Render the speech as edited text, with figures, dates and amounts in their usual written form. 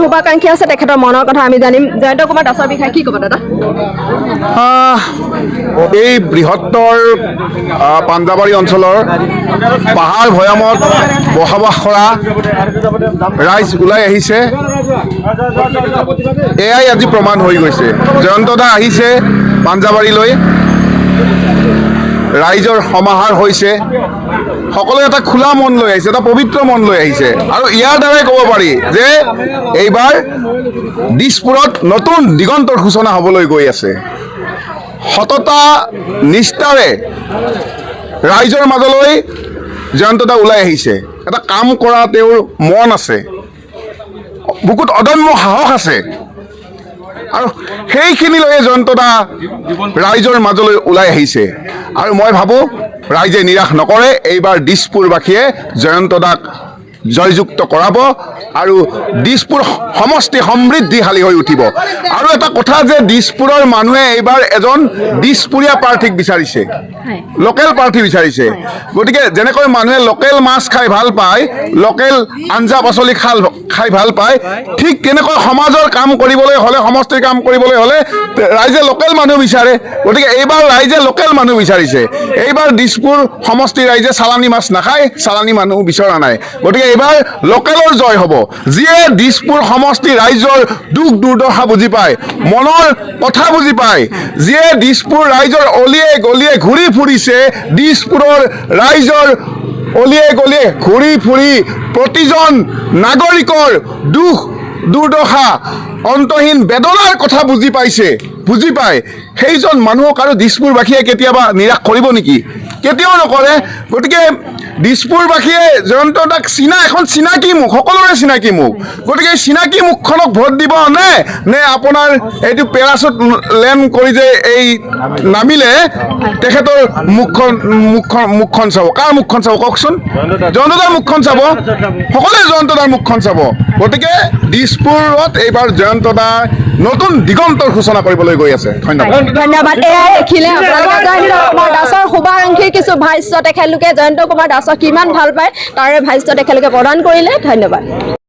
শুভাকাংক্ষী আছে তেখেতৰ মনৰ কথা আমি জানিম। জয়ন্ত কুমাৰ দাসৰ বিষয়ে কি ক'ব দাদা? এই বৃহত্তৰ পাঞ্জাবাৰী অঞ্চলৰ পাহাৰ ভৈয়ামত বসবাস কৰা ৰাইজ ওলাই আহিছে। এয়াই আজি প্ৰমাণ হৈ গৈছে। জয়ন্ত দা আহিছে পাঞ্জাবাৰীলৈ, ৰাইজৰ সমাহাৰ হৈছে, সকলোৱে এটা খোলা মন লৈ আহিছে, এটা পবিত্ৰ মন লৈ আহিছে। আৰু ইয়াৰ দ্বাৰাই ক'ব পাৰি যে এইবাৰ দিছপুৰত নতুন দিগন্তৰ সূচনা হ'বলৈ গৈ আছে। সততা নিষ্ঠাৰে ৰাইজৰ মাজলৈ জয়ন্ত দা ওলাই আহিছে। এটা কাম কৰা তেওঁৰ মন আছে, বুকুত অদম্য সাহস আছে, আৰু সেইখিনি লৈয়ে জয়ন্ত দা ৰাইজৰ মাজলৈ ওলাই আহিছে। আৰু মই ভাবোঁ ৰাইজে নিৰাশ নকৰে। এইবাৰ দিছপুৰবাসীয়ে জয়ন্ত দাক জয়যুক্ত কৰাব আৰু দিছপুৰ সমষ্টি সমৃদ্ধিশালী হৈ উঠিব। আৰু এটা কথা যে দিছপুৰৰ মানুহে এইবাৰ এজন দিছপুৰীয়া প্ৰাৰ্থীক বিচাৰিছে, লোকেল প্ৰাৰ্থী বিচাৰিছে। গতিকে যেনেকৈ মানুহে লোকেল মাছ খাই ভাল পায়, লোকেল আঞ্জা পাচলি খাই ভাল পায়, ঠিক তেনেকৈ সমাজৰ কাম কৰিবলৈ হ'লে, সমষ্টিৰ কাম কৰিবলৈ হ'লে ৰাইজে লোকেল মানুহ বিচাৰে। গতিকে এইবাৰ ৰাইজে লোকেল মানুহ বিচাৰিছে। এইবাৰ দিছপুৰ সমষ্টিৰ ৰাইজে চালানী মাছ নাখায়, চালানী মানুহ বিচৰা নাই। গতিকে এইবাৰ লোকেলৰ জয় হ'ব। যিয়ে দিছপুৰ সমষ্টি ৰাইজৰ দুখ দুৰ্দশা বুজি পায়, মনৰ কথা বুজি পায়, যিয়ে দিছপুৰ ৰাইজৰ অলিয়ে গলিয়ে ঘূৰি ফুৰিছে, দিছপুৰৰ ৰাইজৰ অলিয়ে গলিয়ে ঘূৰি ফুৰি প্ৰতিজন নাগৰিকৰ দুখ দুৰ্দশা অন্তহীন বেদনাৰ কথা বুজি পায়, সেইজন মানুহক আৰু দিছপুৰবাসীয়ে কেতিয়াবা নিৰাশ কৰিব নেকি? কেতিয়াও নকৰে। গতিকে দিছপুৰবাসীয়ে জয়ন্ত দাক এখন চিনাকি মুখ, সকলোৰে চিনাকি মুখ। গতিকে চিনাকি মুখখনক ভোট দিব নে আপোনাৰ এইটো পেৰাচুট লেণ্ড কৰি যে এই নামিলে তেখেতৰ মুখখন চাব? কাৰ মুখখন চাব কওকচোন? জয়ন্ত দাৰ মুখখন চাব, সকলোৱে জয়ন্ত দাৰ মুখখন চাব। গতিকে দিছপুৰত এইবাৰ জয়ন্ত দা নতুন দিগন্তৰ সূচনা কৰিবলৈ গৈ আছে। ধন্যবাদ। এয়াই দেখিলে আপোনালোকে জয়ন্ত কুমাৰ দাসৰ শুভাকাংক্ষীৰ কিছু ভাষ্য তেখেতলোকে জয়ন্ত কুমাৰ দাসক কিমান ভাল পায় তাৰে ভাষ্য তেখেতলোকে প্ৰদান কৰিলে। ধন্যবাদ।